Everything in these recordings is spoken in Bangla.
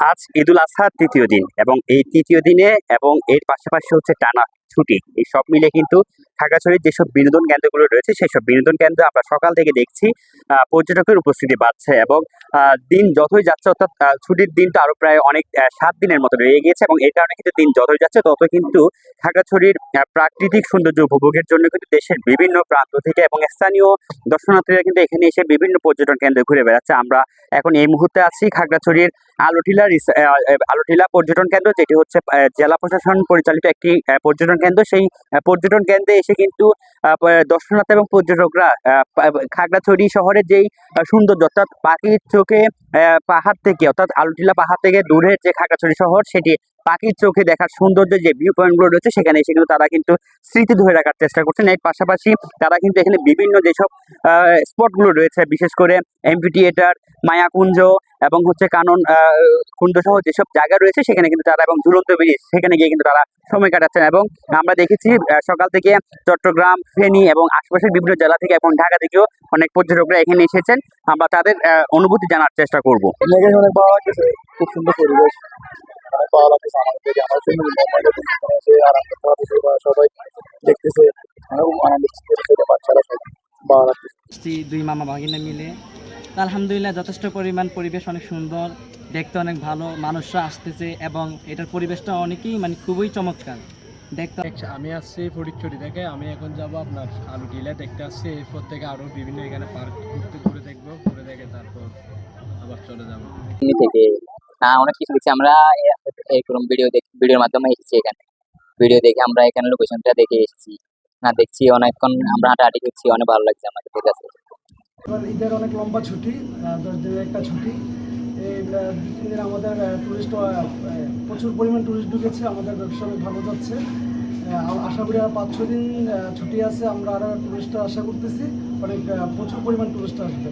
আজ ঈদুল আজহার তৃতীয় দিন এবং এই তৃতীয় দিনে এবং এর পাশাপাশি হচ্ছে টানা ছুটি, এই সব মিলে কিন্তু খাগড়াছড়ির যেসব বিনোদন কেন্দ্রগুলো রয়েছে সেসব বিনোদন কেন্দ্র আমরা সকাল থেকে দেখছি পর্যটকের উপস্থিতি বাড়ছে এবং দিন যতই যাচ্ছে অর্থাৎ ছুটির দিনটা আরো প্রায় অনেক 7 দিনের মতো রয়ে গিয়েছে এবং এই কারণে কিন্তু দিন যতই যাচ্ছে তত কিন্তু খাগড়াছড়ির প্রাকৃতিক সৌন্দর্য উপভোগের জন্য কিন্তু দেশের বিভিন্ন প্রান্ত থেকে এবং স্থানীয় দর্শনার্থীরা কিন্তু এখানে এসে বিভিন্ন পর্যটন কেন্দ্র ঘুরে বেড়াচ্ছে। আমরা এখন এই মুহূর্তে আছি খাগড়াছড়ির আলোটিলা পর্যটন কেন্দ্র, যেটি হচ্ছে জেলা প্রশাসন পরিচালিত একটি পর্যটন কেন্দ্র। সেই পর্যটন কেন্দ্রে এসে কিন্তু দর্শনার্থী এবং পর্যটকরা খাগড়াছড়ি শহরের যেই সৌন্দর্য অর্থাৎ পাখির চোখে পাহাড় থেকে অর্থাৎ আলোটিলা পাহাড় থেকে দূরের যে খাগড়াছড়ি শহর সেটি পাখির চোখে দেখার সৌন্দর্য যে ভিউ পয়েন্ট গুলো রয়েছে সেখানে এসে কিন্তু তারা কিন্তু স্মৃতি ধরে রাখার চেষ্টা করছেন। এর পাশাপাশি তারা কিন্তু এখানে বিভিন্ন যেসব স্পট গুলো রয়েছে, বিশেষ করে এমপি থিয়েটার, মায়াকুঞ্জ এবং হচ্ছে কানন কুঞ্জ সহ যেসব জায়গা রয়েছে সেখানে কিন্তু তারা এবং ঝুলন্ত ব্রিজ সেখানে গিয়ে কিন্তু তারা সময় কাটাচ্ছেন। এবং আমরা দেখেছি সকাল থেকে চট্টগ্রাম, ফেনী এবং আশপাশের বিভিন্ন জেলা থেকে এবং ঢাকা থেকেও অনেক পর্যটকরা এখানে এসেছেন। আমরা তাদের অনুভূতি জানার চেষ্টা করব। অনেক ভালো লাগতেছে, খুব সুন্দর পরিবেশ, অনেক ভালো লাগতেছে আমাদের আমার সবাই দেখতেছে, অনেক আনন্দ করতেছে, বাচ্চারা সবাই ভালো লাগতেছে। দুই মামা ভাগিনা মিলে আলহামদুলিল্লাহ যথেষ্ট পরিমাণ পরিবেশ অনেক সুন্দর, দেখতে অনেক ভালো, মানুষরা আসতেছে এবং এটার পরিবেশটা অনেকেই খুবই চমৎকার দেখতে। আমি আসছি ফটিকছড়ি থেকে, আমি এখন যাব আপনার আলুটিলা দেখতে আসছি, এরপর থেকে আরও বিভিন্ন এখানে পার্ক ঘুরে দেখবো, ঘুরে দেখে তারপর আবার চলে যাবো থেকে। অনেক কিছু দেখছি আমরা, এরকম ভিডিওর মাধ্যমে এসেছি এখানে, ভিডিও দেখে আমরা এখানে লোকেশনটা দেখে এসেছি। দেখছি অনেকক্ষণ আমরা হাঁটাহাঁটি করছি, অনেক ভালো লাগছে আমাদের ঠিক আছে। ঈদের অনেক লম্বা ছুটি, 10 দিনের একটা ছুটি। এই 2-3 দিন আমাদের টুরিস্ট প্রচুর পরিমাণ টুরিস্ট ঢুকেছে, আমাদের ব্যবসা অনেক ভালো যাচ্ছে। আশা করি আর 5-6 দিন ছুটি আছে, আমরা আরও টুরিস্ট আশা করতেছি, অনেক প্রচুর পরিমাণ টুরিস্ট আসবে।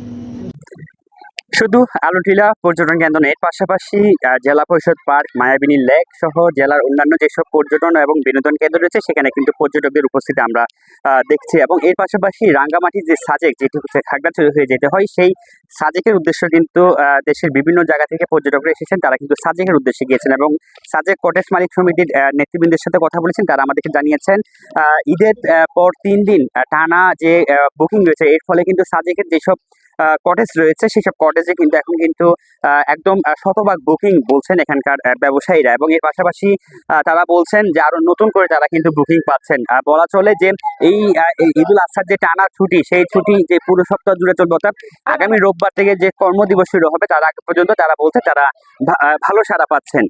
শুধু আলোটিলা পর্যটন কেন্দ্র এর পাশাপাশি জেলা পরিষদ পার্ক, মায়াবিনী লেক সহ জেলার অন্যান্য যেসব পর্যটন এবং বিনোদন কেন্দ্র রয়েছে সেখানে কিন্তু পর্যটকদের উপস্থিতি আমরা দেখছি। এবং এর পাশাপাশি রাঙ্গামাটি যে সাজেক, যেটি হচ্ছে খাগড়াছড়ি হয়ে যেতে হয়, সেই সাজেকের উদ্দেশ্য কিন্তু দেশের বিভিন্ন জায়গা থেকে পর্যটকরা এসেছেন, তারা কিন্তু সাজেকের উদ্দেশ্যে গিয়েছেন এবং সাজেক কটেজ মালিক সমিতির নেতৃবৃন্দের সাথে কথা বলেছেন। তারা আমাদেরকে জানিয়েছেন ঈদের পর 3 দিন টানা যে বুকিং রয়েছে, এর ফলে কিন্তু সাজেকের যেসব কটেজ রয়েছে সেসব কটেজে কিন্তু এখন কিন্তু একদম শতভাগ বুকিং বলছেন এখানকার ব্যবসায়ীরা। এবং এর পাশাপাশি তারা বলছেন যে আরো নতুন করে তারা কিন্তু বুকিং পাচ্ছেন। বলা চলে যে এই ঈদুল আজহার যে টানা ছুটি, সেই ছুটি যে পুরো সপ্তাহ জুড়ে চলবে, অর্থাৎ আগামী রোববার থেকে যে কর্মদিবস শুরু হবে তার আগে পর্যন্ত তারা বলছে তারা ভালো সাড়া পাচ্ছেন।